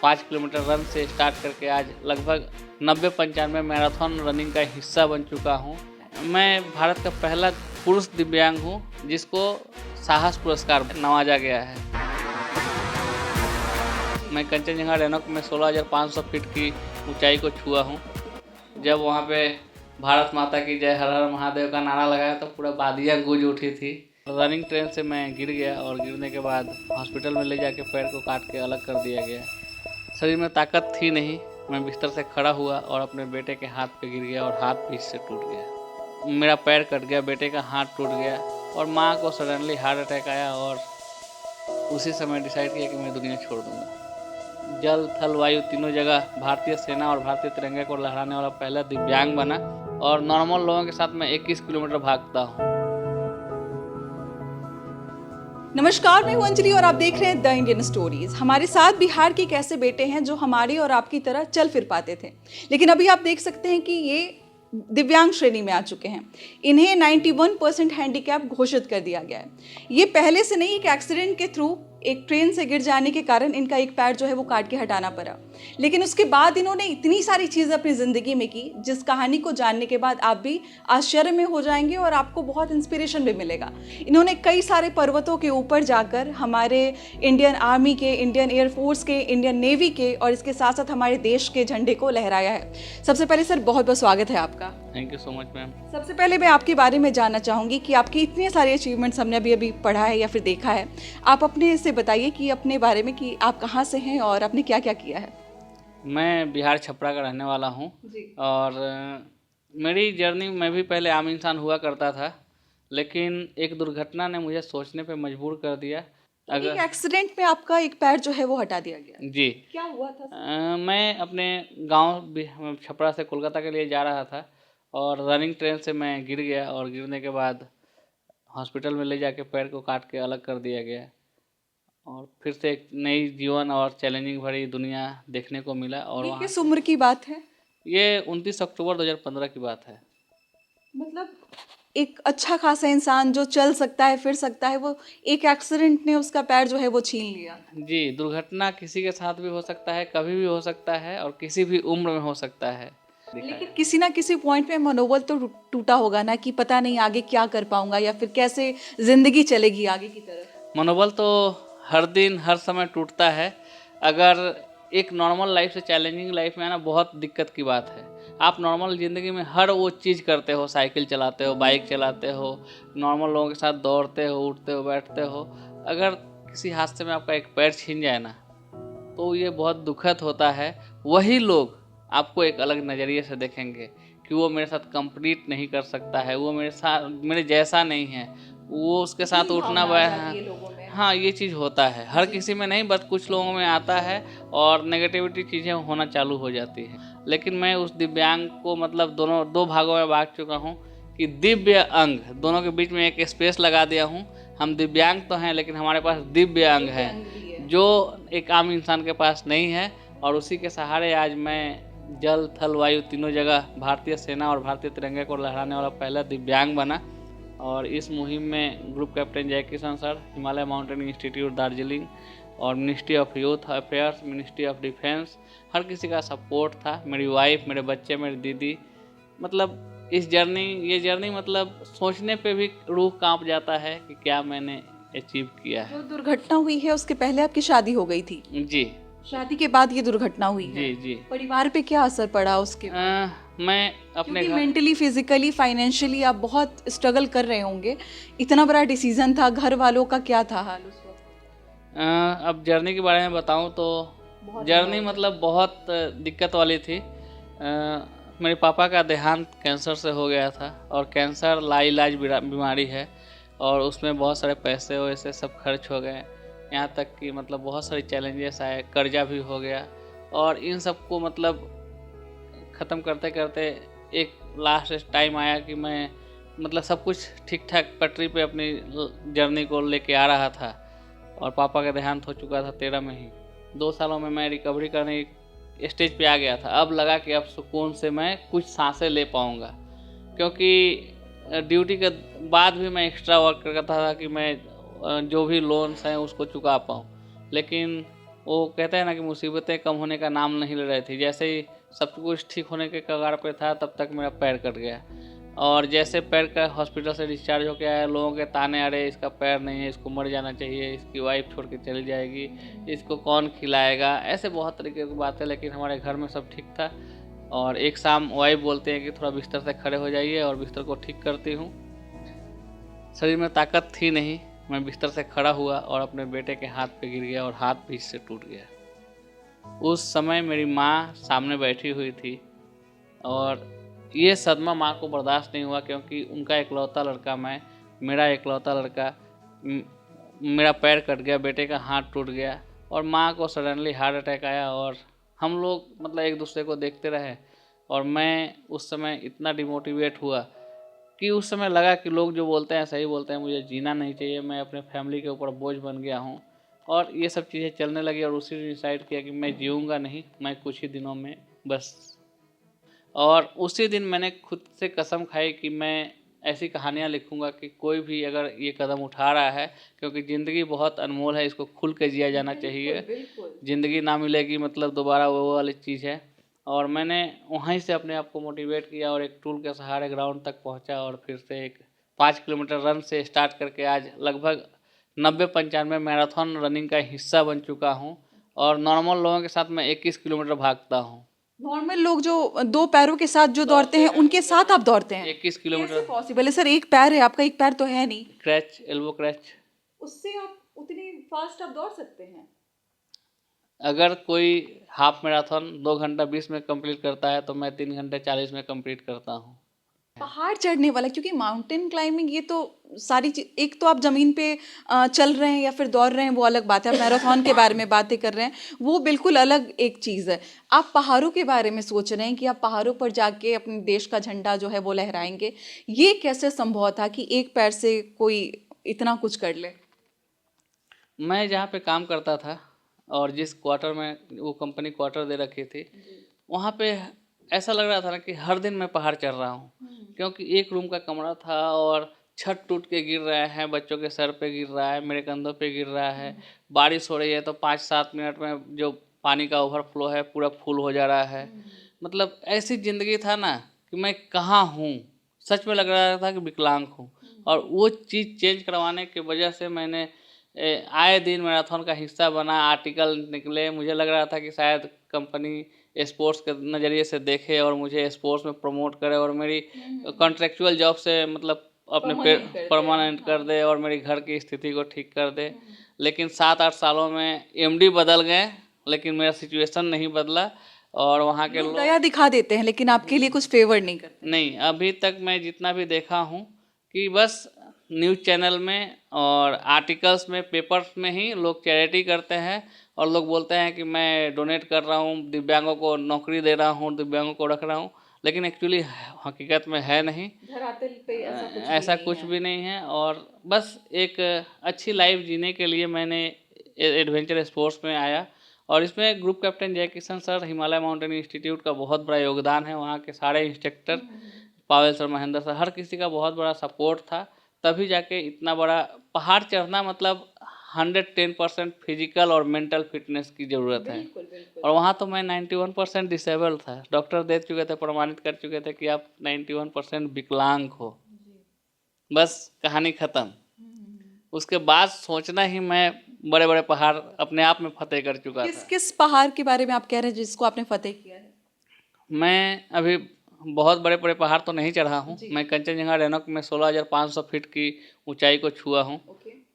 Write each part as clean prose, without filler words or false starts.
5 kilometre run से start करके आज लगभग 90-95 मैराथन रनिंग का हिस्सा बन चुका हूँ। मैं भारत का पहला पुरुष दिव्यांग हूँ जिसको साहस पुरस्कार नवाजा गया है। मैं कंचनजंगा रेनॉक में 16,500 फीट की ऊंचाई को छुआ हूँ। जब वहाँ पे भारत माता की जय, हर हर महादेव का नारा लगाया तो पूरा वादियाँ गूंज उठी थी। रनिंग ट्रेन से मैं गिर गया और गिरने के बाद हॉस्पिटल में ले जाके पैर को काट के अलग कर दिया गया। शरीर में ताकत थी नहीं। मैं बिस्तर से खड़ा हुआ और अपने बेटे के हाथ पे गिर गया और हाथ बीच से टूट गया। मेरा पैर कट गया, बेटे का हाथ टूट गया और माँ को सडनली हार्ट अटैक आया और उसी समय डिसाइड किया कि मैं दुनिया छोड़ दूँगा। जल, थल, वायु तीनों जगह भारतीय सेना और भारतीय तिरंगे को लहराने वाला पहला दिव्यांग बना और नॉर्मल लोगों के साथ मैं 21 किलोमीटर भागता हूँ। नमस्कार, मैं हूं अंजलि और आप देख रहे हैं द इंडियन स्टोरीज। हमारे साथ बिहार के एक ऐसे बेटे हैं जो हमारी और आपकी तरह चल फिर पाते थे, लेकिन अभी आप देख सकते हैं कि ये दिव्यांग श्रेणी में आ चुके हैं। इन्हें 91% हैंडीकैप घोषित कर दिया गया है। ये पहले से नहीं, एक एक्सीडेंट के थ्रू एक ट्रेन से गिर जाने के कारण इनका एक पैर जो है वो काट के हटाना पड़ा, लेकिन उसके बाद इन्होंने इतनी सारी चीज़ें अपनी ज़िंदगी में की जिस कहानी को जानने के बाद आप भी आश्चर्य में हो जाएंगे और आपको बहुत इंस्पिरेशन भी मिलेगा। इन्होंने कई सारे पर्वतों के ऊपर जाकर हमारे इंडियन आर्मी के, इंडियन एयरफोर्स के, इंडियन नेवी के और इसके साथ साथ हमारे देश के झंडे को लहराया है। सबसे पहले सर बहुत बहुत स्वागत है आपका। Thank you so much ma'am. सबसे पहले मैं आपके बारे में जानना चाहूँगी कि आपके इतने सारे अचीवमेंट्स हमने अभी पढ़ा है या फिर देखा है, आप अपने से बताइए कि अपने बारे में कि आप कहाँ से हैं और आपने क्या क्या किया है। मैं बिहार छपरा का रहने वाला हूँ और मेरी जर्नी, मैं भी पहले आम इंसान हुआ करता था, लेकिन एक दुर्घटना ने मुझे सोचने पे मजबूर कर दिया। एक एक्सीडेंट में आपका एक पैर जो है वो हटा दिया गया जी, क्या हुआ था? मैं अपने गांव छपरा से कोलकाता के लिए जा रहा था और रनिंग ट्रेन से मैं गिर गया और गिरने के बाद हॉस्पिटल में ले जाके पैर को काट के अलग कर दिया गया और फिर से एक नई जीवन और चैलेंजिंग भरी दुनिया देखने को मिला। और ये किस उम्र की बात है? ये 29 अक्टूबर 2015 की बात है। मतलब एक अच्छा खासा इंसान जो चल सकता है, फिर सकता है, वो एक एक्सीडेंट ने उसका पैर जो है वो छीन लिया। जी, दुर्घटना किसी के साथ भी हो सकता है, कभी भी हो सकता है और किसी भी उम्र में हो सकता है। लेकिन किसी ना किसी पॉइंट पे मनोबल तो टूटा होगा ना कि पता नहीं आगे क्या कर पाऊंगा या फिर कैसे जिंदगी चलेगी आगे की तरफ। मनोबल तो हर दिन हर समय टूटता है। अगर एक नॉर्मल लाइफ से चैलेंजिंग लाइफ में आना बहुत दिक्कत की बात है। आप नॉर्मल ज़िंदगी में हर वो चीज़ करते हो, साइकिल चलाते हो, बाइक चलाते हो, नॉर्मल लोगों के साथ दौड़ते हो, उठते हो, बैठते हो। अगर किसी हादसे में आपका एक पैर छीन जाए ना, तो ये बहुत दुखद होता है। वही लोग आपको एक अलग नज़रिए से देखेंगे कि वो मेरे साथ कंप्लीट नहीं कर सकता है, वो मेरे जैसा नहीं है, वो उसके साथ उठना हाँ, ये चीज़ होता है। हर किसी में नहीं, बस कुछ लोगों में आता है और नेगेटिविटी चीज़ें होना चालू हो जाती हैं। लेकिन मैं उस दिव्यांग को मतलब दो भागों में बांट चुका हूँ कि दिव्य अंग, दोनों के बीच में एक स्पेस लगा दिया हूँ। हम दिव्यांग तो हैं लेकिन हमारे पास दिव्य अंग है जो एक आम इंसान के पास नहीं है, और उसी के सहारे आज मैं जल, थल, वायु तीनों जगह भारतीय सेना और भारतीय तिरंगे को लहराने वाला पहला दिव्यांग बना। और इस मुहिम में group captain Jai Kishan sir, Himalaya mountaineering institute Darjeeling और ministry of youth affairs, ministry of defence, हर किसी का सपोर्ट था। मेरी वाइफ, मेरे बच्चे, मेरी दीदी, मतलब ये जर्नी मतलब सोचने पे भी रूह कांप जाता है कि क्या मैंने अचीव किया है। जो दुर्घटना हुई है उसके पहले आपकी शादी हो गई थी? जी, शादी के बाद ये दुर्घटना हुई है। जी जी। परिवार पे क्या असर पड़ा उसके? मैं अपने घर मेंटली, फिजिकली, फाइनेंशियली आप बहुत स्ट्रगल कर रहे होंगे। इतना बड़ा डिसीजन था, घर वालों का क्या था हाल उस वक्त? अब जर्नी के बारे में बताऊं तो जर्नी मतलब बहुत दिक्कत वाली थी। मेरे पापा का देहांत कैंसर से हो गया था और कैंसर लाइलाज बीमारी है और उसमें बहुत सारे पैसे वैसे सब खर्च हो गए। यहाँ तक कि मतलब बहुत सारे चैलेंजेस आए, कर्जा भी हो गया और इन सबको मतलब ख़त्म करते करते एक लास्ट टाइम आया कि मैं मतलब सब कुछ ठीक ठाक पटरी पे अपनी जर्नी को लेके आ रहा था और पापा का देहांत हो चुका था 13 में ही। 2 सालों में मैं रिकवरी करने की स्टेज पे आ गया था। अब लगा कि अब सुकून से मैं कुछ सांसें ले पाऊँगा, क्योंकि ड्यूटी के बाद भी मैं एक्स्ट्रा वर्क करता था कि मैं जो भी लोन्स हैं उसको चुका पाऊँ। लेकिन वो कहते हैं ना कि मुसीबतें कम होने का नाम नहीं ले रही थी। जैसे ही सब कुछ ठीक होने के कगार पे था तब तक मेरा पैर कट गया, और जैसे पैर का हॉस्पिटल से डिस्चार्ज होके आया, लोगों के ताने, अरे इसका पैर नहीं है, इसको मर जाना चाहिए, इसकी वाइफ छोड़ के चली जाएगी, इसको कौन खिलाएगा, ऐसे बहुत तरीके की बातें। लेकिन हमारे घर में सब ठीक था, और एक शाम वाइफ बोलते हैं कि थोड़ा बिस्तर से खड़े हो जाइए, और बिस्तर को ठीक करती हूँ। शरीर में ताकत थी नहीं, मैं बिस्तर से खड़ा हुआ और अपने बेटे के हाथ पे गिर गया और हाथ बीच से टूट गया। उस समय मेरी माँ सामने बैठी हुई थी, और ये सदमा माँ को बर्दाश्त नहीं हुआ, क्योंकि उनका इकलौता लड़का मैं, मेरा इकलौता लड़का, मेरा पैर कट गया, बेटे का हाथ टूट गया, और माँ को सडनली हार्ट अटैक आया। और हम लोग मतलब एक दूसरे को देखते रहे, और मैं उस समय इतना डिमोटिवेट हुआ कि उस समय लगा कि लोग जो बोलते हैं सही बोलते हैं, मुझे जीना नहीं चाहिए, मैं अपने फैमिली के ऊपर बोझ बन गया हूँ। और ये सब चीज़ें चलने लगी, और उसी ने डिसाइड किया कि मैं जीऊँगा नहीं, मैं कुछ ही दिनों में बस। और उसी दिन मैंने खुद से कसम खाई कि मैं ऐसी कहानियाँ लिखूँगा कि कोई भी अगर ये कदम उठा रहा है, क्योंकि ज़िंदगी बहुत अनमोल है, इसको खुल के जिया जाना चाहिए। ज़िंदगी ना मिलेगी मतलब दोबारा वो वाली चीज़ है। और मैंने वहीं से अपने आप को मोटिवेट किया, और एक टूल के सहारे ग्राउंड तक पहुंचा, और फिर से एक 5 किलोमीटर रन से स्टार्ट करके आज लगभग 90-95 मैराथन रनिंग का हिस्सा बन चुका हूं। और नॉर्मल लोगों के साथ मैं 21 किलोमीटर भागता हूं। नॉर्मल लोग जो दो पैरों के साथ जो दौड़ते हैं उनके साथ आप दौड़ते हैं? 21 कैसे किलोमीटर। पॉसिबल है सर? एक पैर है आपका, एक पैर तो है नहीं। क्रैच, एल्बो क्रैच। उससे आप उतनी फास्ट आप दौड़ सकते हैं? अगर कोई हाफ मैराथन 2 घंटा 20 में कंप्लीट करता है, तो मैं 3 घंटे 40 में कंप्लीट करता हूँ। पहाड़ चढ़ने वाला, क्योंकि माउंटेन क्लाइंबिंग ये तो सारी चीज, एक तो आप जमीन पे चल रहे हैं या फिर दौड़ रहे हैं, वो अलग बात है। आप मैराथन के बारे में बातें कर रहे हैं, वो बिल्कुल अलग एक चीज है। आप पहाड़ों के बारे में सोच रहे हैं कि आप पहाड़ों पर जाके अपने देश का झंडा जो है वो लहराएंगे। ये कैसे संभव था कि एक पैर से कोई इतना कुछ कर ले? मैं जहाँ पे काम करता था, और जिस क्वार्टर में वो कंपनी क्वार्टर दे रखी थी, वहाँ पे ऐसा लग रहा था ना कि हर दिन मैं पहाड़ चढ़ रहा हूँ, क्योंकि एक रूम का कमरा था, और छत टूट के गिर रहा है, बच्चों के सर पे गिर रहा है, मेरे कंधों पे गिर रहा है, बारिश हो रही है तो 5-7 मिनट में जो पानी का ओवरफ्लो है पूरा फुल हो जा रहा है। मतलब ऐसी ज़िंदगी था ना कि मैं कहाँ हूँ, सच में लग रहा था कि विकलांग हूँ। और वो चीज़ चेंज करवाने की वजह से मैंने आए दिन मैराथन का हिस्सा बना, आर्टिकल निकले, मुझे लग रहा था कि शायद कंपनी स्पोर्ट्स के नज़रिए से देखे और मुझे स्पोर्ट्स में प्रमोट करे, और मेरी कॉन्ट्रेक्चुअल जॉब से मतलब अपने परमानेंट कर दे, और मेरी घर की स्थिति को ठीक कर दे। लेकिन 7-8 सालों में एमडी बदल गए, लेकिन मेरा सिचुएशन नहीं बदला। और वहाँ के लोग दया दिखा देते हैं लेकिन आपके लिए कुछ फेवर नहीं करते। नहीं, अभी तक मैं जितना भी देखा हूँ कि बस न्यूज़ चैनल में और आर्टिकल्स में, पेपर्स में ही लोग चैरिटी करते हैं, और लोग बोलते हैं कि मैं डोनेट कर रहा हूँ, दिव्यांगों को नौकरी दे रहा हूँ, दिव्यांगों को रख रहा हूँ, लेकिन एक्चुअली हकीकत में है नहीं। धरातल पे ऐसा कुछ भी नहीं है। और बस एक अच्छी लाइफ जीने के लिए मैंने एडवेंचर स्पोर्ट्स में आया, और इसमें group captain Jai Kishan sir, Himalaya mountain institute का बहुत बड़ा योगदान है। वहाँ के सारे instructor, Pavel sir, Mahendra sir, हर किसी का बहुत बड़ा सपोर्ट था, तभी जाके इतना बड़ा पहाड़ चढ़ना। मतलब 110% फिजिकल और मेंटल फिटनेस की ज़रूरत है। और वहाँ तो मैं 91% डिसेबल था, डॉक्टर दे चुके थे, प्रमाणित कर चुके थे कि आप 91% विकलांग हो, बस कहानी ख़त्म। उसके बाद सोचना ही मैं बड़े बड़े पहाड़ अपने आप में फतेह कर चुका था। किस पहाड़ के बारे में आप कह रहे हैं जिसको आपने फतेह किया है? मैं अभी बहुत बड़े बड़े पहाड़ तो नहीं चढ़ा हूँ। मैं कंचनजंगा रेनॉक में 16,500 फीट की ऊंचाई को छुआ हूँ,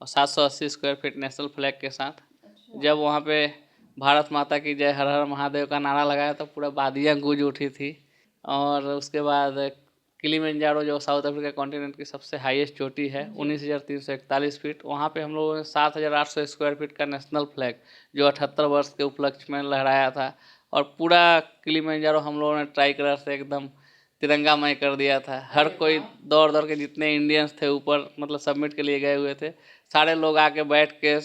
और 780 स्क्वायर फीट नेशनल फ्लैग के साथ। जब वहाँ पे भारत माता की जय, हर हर महादेव का नारा लगाया तो पूरा वादियाँ गूंज उठी थी। और उसके बाद किलिमंजारो, जो साउथ अफ्रीका कॉन्टिनेंट की सबसे हाईएस्ट चोटी है, 19,341 फीट, वहाँ पे हम लोगों ने 7,800 स्क्वायर फीट का नेशनल फ्लैग, जो 78 वर्ष के उपलक्ष्य में लहराया था। और पूरा किलिमंजारो हम लोगों ने ट्राई कलर से एकदम तिरंगामय कर दिया था। हर कोई दौड़ दौड़ के, जितने इंडियंस थे ऊपर मतलब सबमिट के लिए गए हुए थे, सारे लोग आके बैठ के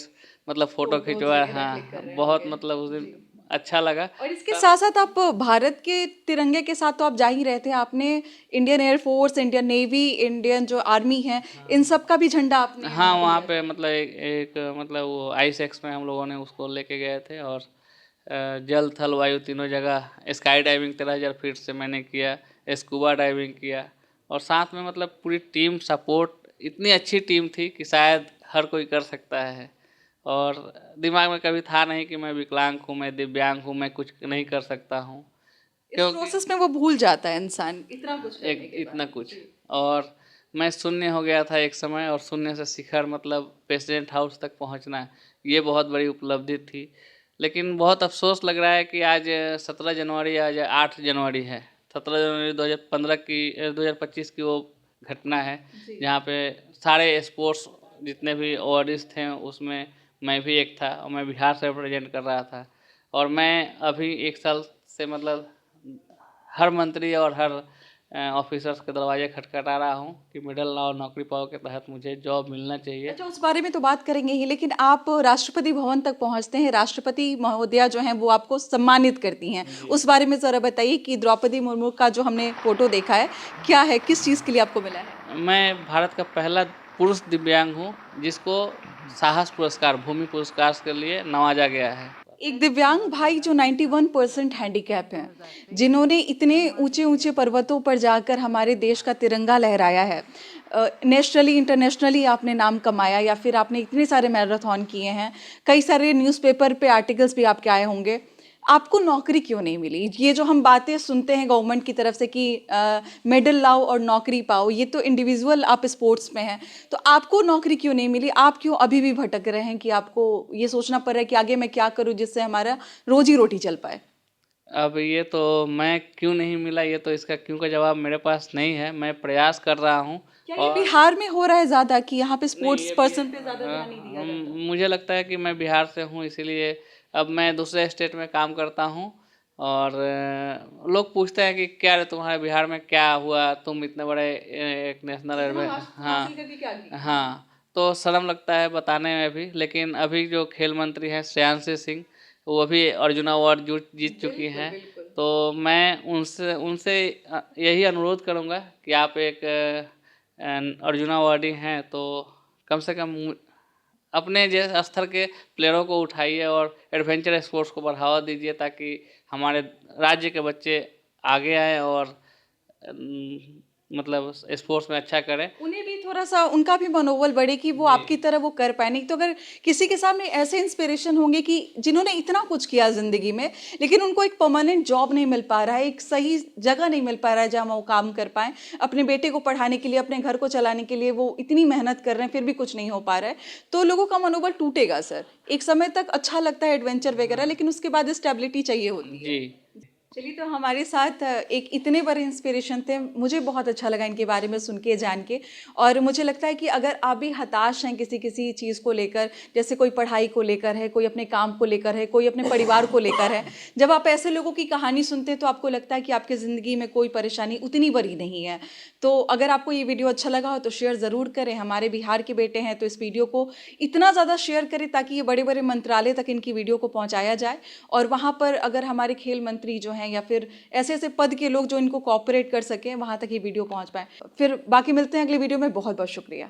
मतलब फ़ोटो खिंचवा। हाँ, बहुत मतलब उस दिन अच्छा लगा। और इसके साथ साथ आप भारत के तिरंगे के साथ तो आप जा ही रहे थे, आपने Indian air force, Indian navy, Indian जो आर्मी है, इन सब का भी झंडा आपने हाँ, वहाँ पे वहाँ लिया पे था। मतलब एक मतलब वो आइस एक्स में हम लोगों ने उसको लेके गए थे, और जल थल वायु तीनों जगह स्काई डाइविंग 13,000 फीट से मैंने किया, स्कूबा डाइविंग किया, और साथ में मतलब पूरी टीम सपोर्ट, इतनी अच्छी टीम थी कि शायद हर कोई कर सकता है। और दिमाग में कभी था नहीं कि मैं विकलांग हूँ, मैं दिव्यांग हूँ, मैं कुछ नहीं कर सकता हूँ, इस क्योंकि प्रोसेस में वो भूल जाता है इंसान इतना कुछ करने एक के इतना बाद। कुछ। और मैं शून्य हो गया था एक समय, और शून्य से शिखर मतलब प्रेसिडेंट हाउस तक पहुंचना, ये बहुत बड़ी उपलब्धि थी। लेकिन बहुत अफसोस लग रहा है कि आज 17 जनवरी, आज 8 जनवरी है। 17 जनवरी 2015 की 2025 की वो घटना है, जी। जहाँ पे सारे स्पोर्ट्स जितने भी अवार्डीज थे उसमें मैं भी एक था, और मैं बिहार से रिप्रेजेंट कर रहा था। और मैं अभी 1 साल से मतलब हर मंत्री और हर ऑफिसर्स के दरवाजे खटखटा रहा हूँ कि मिडिल और नौकरी पाओ के तहत मुझे जॉब मिलना चाहिए। अच्छा, उस बारे में तो बात करेंगे ही, लेकिन आप राष्ट्रपति भवन तक पहुंचते हैं, राष्ट्रपति महोदया जो हैं वो आपको सम्मानित करती हैं, जी। उस बारे में ज़रा बताइए कि द्रौपदी मुर्मू का जो हमने फोटो देखा है, क्या है, किस चीज़ के लिए आपको मिला है? मैं भारत का पहला पुरुष दिव्यांग हूँ जिसको साहस पुरस्कार, भूमि पुरस्कार के लिए नवाजा गया है। एक दिव्यांग भाई जो 91% हैंडीकैप हैं, जिन्होंने इतने ऊंचे ऊंचे पर्वतों पर जाकर हमारे देश का तिरंगा लहराया है, नेशनली इंटरनेशनली आपने नाम कमाया, या फिर आपने इतने सारे मैराथन किए हैं, कई सारे न्यूज़पेपर पे आर्टिकल्स भी आपके आए होंगे, आपको नौकरी क्यों नहीं मिली? ये जो हम बातें सुनते हैं गवर्नमेंट की तरफ से कि मेडल लाओ और नौकरी पाओ, ये तो इंडिविजुअल आप स्पोर्ट्स में हैं, तो आपको नौकरी क्यों नहीं मिली? आप क्यों अभी भी भटक रहे हैं कि आपको ये सोचना पड़ रहा है कि आगे मैं क्या करूं जिससे हमारा रोजी रोटी चल पाए? अब ये तो मैं क्यों नहीं मिला, ये तो इसका क्यों का जवाब मेरे पास नहीं है। मैं प्रयास कर रहा हूँ। क्या ये और बिहार में हो रहा है ज़्यादा कि यहाँ पे नहीं, स्पोर्ट्स ये भी पर्सन पे ज़्यादा ध्यान नहीं दिया जाता? मुझे लगता है कि मैं बिहार से हूँ, इसीलिए अब मैं दूसरे स्टेट में काम करता हूँ। और लोग पूछते हैं कि क्या रे तुम्हारे बिहार में क्या हुआ, तुम इतने बड़े एक नेशनल इतना एयरवे। हाँ, हासिल करके क्या किया? हाँ, तो शर्म लगता है बताने में भी। लेकिन अभी जो खेल मंत्री हैं श्रेयांशी सिंह, वो भी अर्जुन अवार्ड जीत चुकी बिल्कुल हैं। बिल्कुल। तो मैं उनसे उनसे यही अनुरोध करूँगा कि आप एक अर्जुन अवार्डी हैं, तो कम से कम अपने जैसे स्तर के प्लेयरों को उठाइए और एडवेंचर स्पोर्ट्स को बढ़ावा दीजिए, ताकि हमारे राज्य के बच्चे आगे आए और मतलब स्पोर्ट्स में अच्छा करें। उन्हें भी थोड़ा सा उनका भी मनोबल बढ़े कि वो जी। आपकी तरह वो कर पाए। नहीं तो अगर किसी के सामने ऐसे इंस्पिरेशन होंगे कि जिन्होंने इतना कुछ किया ज़िंदगी में, लेकिन उनको एक परमानेंट जॉब नहीं मिल पा रहा है, एक सही जगह नहीं मिल पा रहा है जहाँ वो काम कर पाएँ, अपने बेटे को पढ़ाने के लिए, अपने घर को चलाने के लिए वो इतनी मेहनत कर रहे हैं, फिर भी कुछ नहीं हो पा रहा है, तो लोगों का मनोबल टूटेगा सर। एक समय तक अच्छा लगता है एडवेंचर वगैरह, लेकिन उसके बाद स्टेबिलिटी चाहिए होती है। जी। चलिए, तो हमारे साथ एक इतने बड़े इंस्पिरेशन थे, मुझे बहुत अच्छा लगा इनके बारे में सुन के, जान के। और मुझे लगता है कि अगर आप भी हताश हैं किसी किसी चीज़ को लेकर, जैसे कोई पढ़ाई को लेकर है, कोई अपने काम को लेकर है, कोई अपने परिवार को लेकर है, जब आप ऐसे लोगों की कहानी सुनते हैं तो आपको लगता है कि आपकी ज़िंदगी में कोई परेशानी उतनी बड़ी नहीं है। तो अगर आपको ये वीडियो अच्छा लगा हो तो शेयर ज़रूर करें, हमारे बिहार के बेटे हैं तो इस वीडियो को इतना ज़्यादा शेयर करें ताकि ये बड़े बड़े मंत्रालय तक इनकी वीडियो को पहुँचाया जाए। और वहाँ पर अगर हमारे खेल मंत्री जो हैं या फिर ऐसे ऐसे पद के लोग जो इनको कोऑपरेट कर सकें, वहाँ तक ये वीडियो पहुँच पाए। फिर बाकी मिलते हैं अगली वीडियो में। बहुत बहुत शुक्रिया।